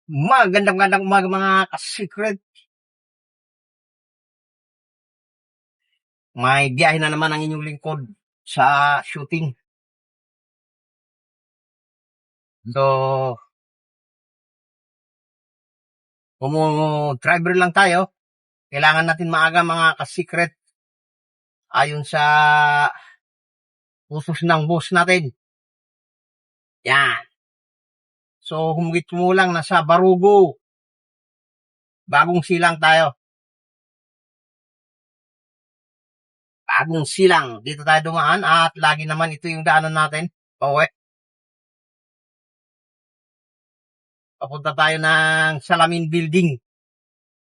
Magandang umaga mga ka-secret. May biyahe na naman ang inyong lingkod sa shooting. So, driver lang tayo. Kailangan natin maaga mga ka-secret ayon sa usos ng boss natin. Yan. So, humigit mo lang nasa Barugo. Bagong silang tayo. Bagong silang. Dito tayo dumaan at lagi naman ito yung daanan natin. Pauwi. Papunta tayo ng Salamin Building.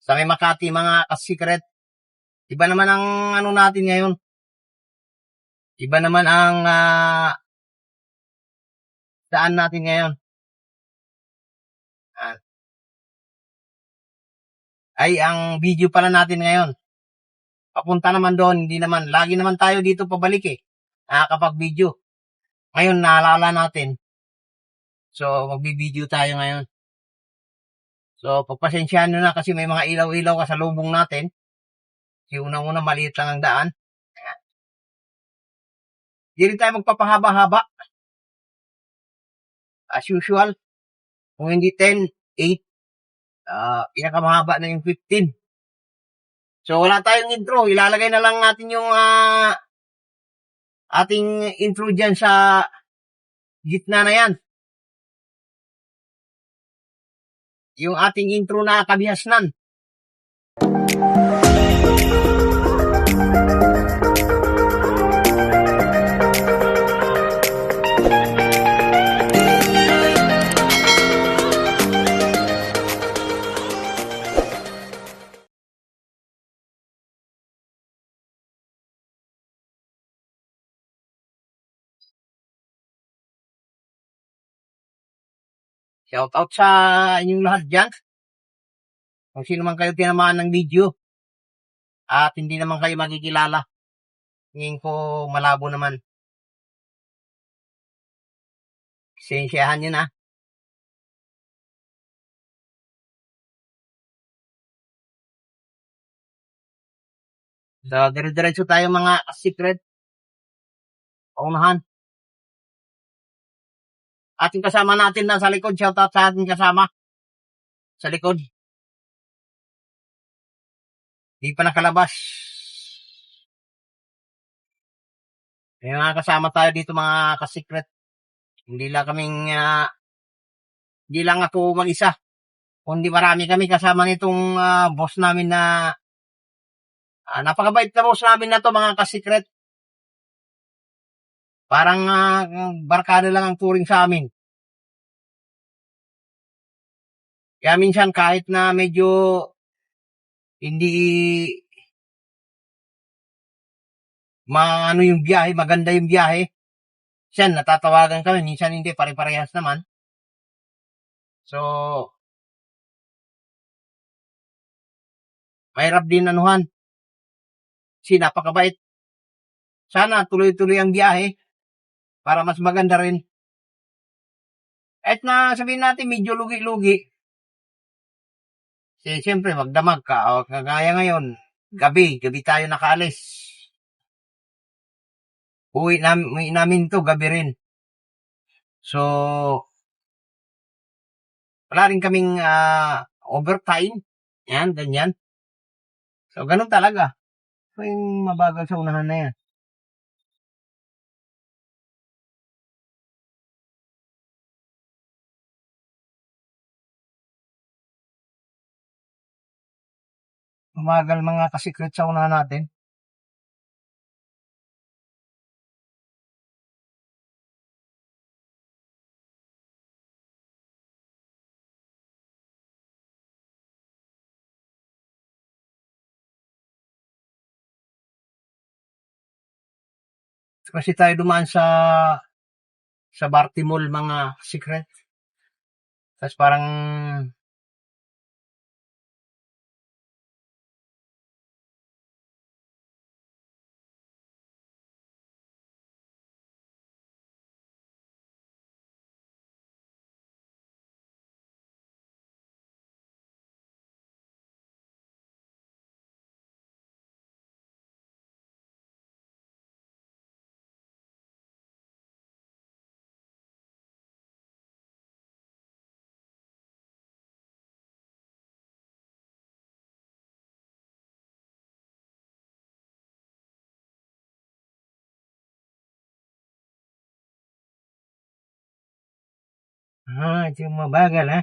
Sa may Makati mga ka-secret. Iba naman ang ano natin ngayon. Iba naman ang daan natin ngayon. Ay, ang video pala natin ngayon. Papunta naman doon, hindi naman. Lagi naman tayo dito pabalik eh. Nakakapag-video. Ngayon, naalala natin. So, magbi-video tayo ngayon. So, pagpasensyahan nyo na kasi may mga ilaw-ilaw kasalubong natin. Kasi unang-una, maliit lang ang daan. Hindi rin tayo magpapahaba-haba. As usual. Kung hindi 10, 8. Pinakamahaba na yung 15. So, wala tayong intro. Ilalagay na lang natin yung ating intro dyan sa gitna na yan. Yung ating intro na kabihasnan. Shout out sa inyong lahat dyan. Kung sino man kayo tinamaan ng video at hindi naman kayo makikilala. Ngayon ko malabo naman. Sensyahan nyo na. So, dire-diretso tayo mga secret. Paunahan. Ating kasama natin na sa likod. Shout out sa ating kasama. Sa likod. Hindi pa nakalabas. May mga kasama tayo dito mga ka-secret. Hindi lang ako mag-isa. Kundi marami kami kasama nitong boss namin na napakabait na boss namin na to mga ka-secret. Parang barkada lang ang turing sa amin. Kaya minsan kahit na medyo hindi yung biyahe, maganda yung biyahe. Siya, natatawagan kami. Minsan hindi, pare-parehas naman. So, mahirap din anuhan. Kasi napakabait. Sana tuloy-tuloy ang biyahe para mas maganda rin. At na sabihin natin medyo lugi-lugi. Kasi siyempre magdamag ka. O kagaya ngayon, gabi tayo nakaalis. Uwi namin to gabi rin. So, wala rin kaming overtime. Yan, ganyan. So, ganun talaga. So, yung mabagal sa unahan na yan. Umagal mga ka-secret sa unahan natin. Kasi tayo dumaan sa Bartimol mga secret. Tapos parang Ito yung mabagal, ha?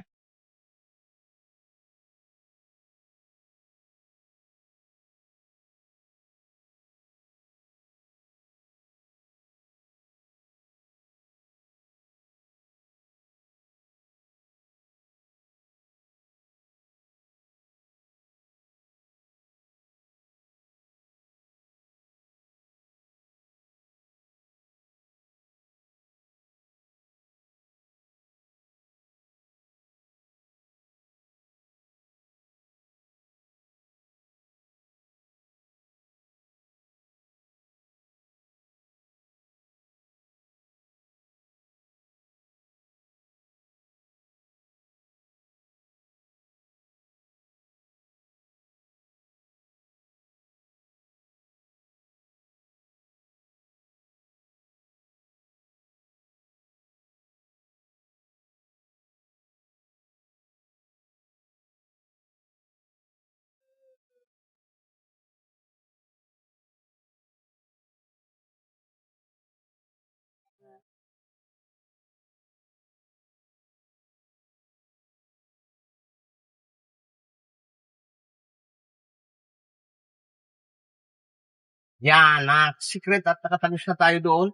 Yan, secret at nakatagos na tayo doon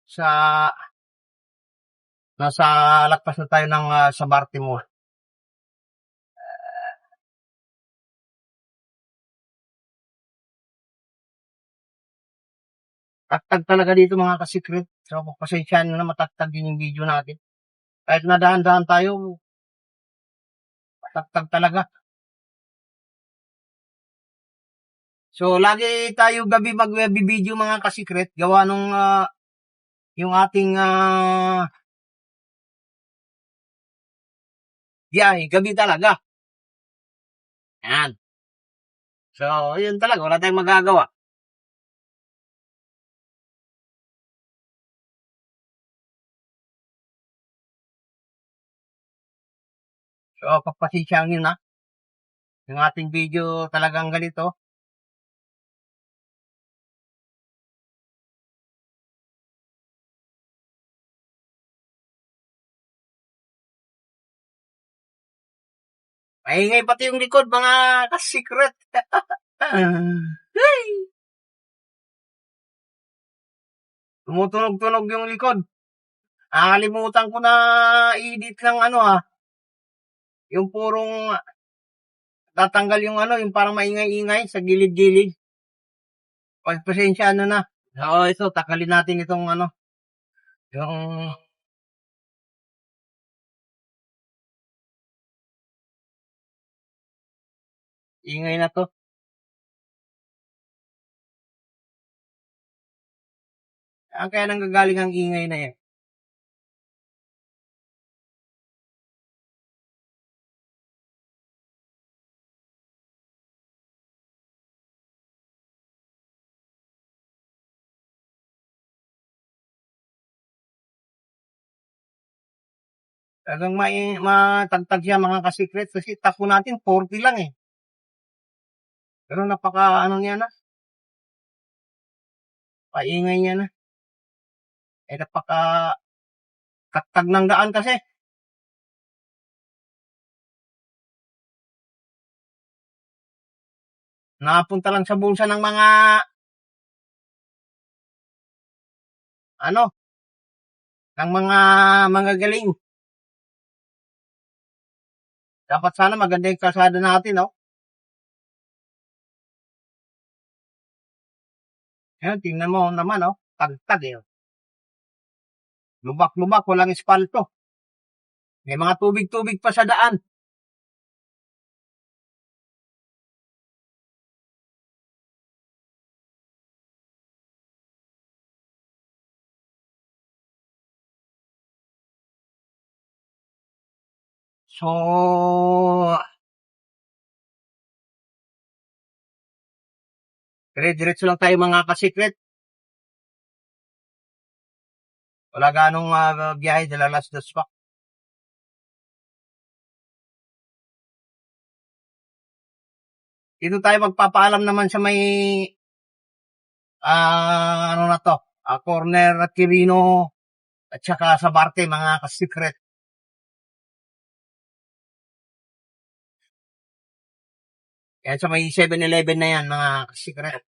sa, nasa lagpas na tayo ng sa Baltimore. Tagtag talaga dito mga ka-secret. So, pasensyahan nyo na matagtag din yung video natin. Kahit nadaan-daan tayo, matagtag talaga. So, lagi tayo gabi mag-video mga ka-secret. Gawa nung yung ating biyahe, gabi talaga. Yan. So, yun talaga. Wala tayong magagawa. So, pagpasensyahan nyo na. Yung ating video talagang ganito. Maingay pati yung likod, mga ka-secret. Tumutunog-tunog yung likod. Nakalimutan ko na i-edit ng yung purong tatanggal yung yung parang maingay-ingay sa gilid-gilid. Pasensya na. So, ito, takalin natin itong yung ingay na to. Kaya nanggagaling ang ingay na yan. Talagang matagtag siya mga ka-secret kasi tapo natin 40 lang eh. Pero napaka niya na, paingay niya na. Napaka tagtag ng daan kasi. Napunta lang sa bulsa ng mga ng mga galing. Dapat sana maganda yung kalsada natin, no? Ayan, tingnan mo naman, no? Tagtag eh. Lubak-lubak, walang espalto. May mga tubig-tubig pa sa daan. So, dire-diretso lang tayo mga ka-secret. Wala ganong biyahe dala Las Dos pa. Dito tayo magpapaalam naman sa may na to, corner at Quirino at saka sa Barte mga ka-secret. Yan sa may 7-Eleven na yan, mga secret.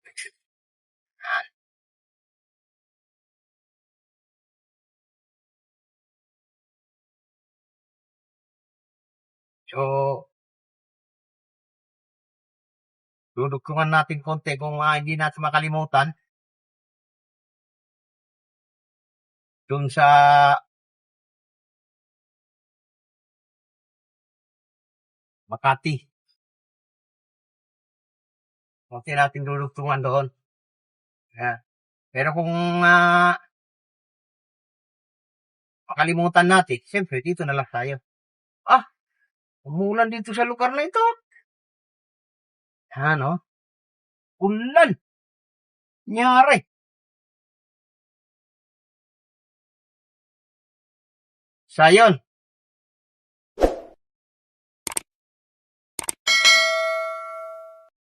So, dudugtungan natin konti kung hindi natin makalimutan. Dun sa Makati. Konti natin dudugtungan doon. Yan. Pero kung makalimutan natin, siyempre dito na lang tayo. Umulan dito sa lugar na ito. Ano? Ulan. Nyari. Sa yun,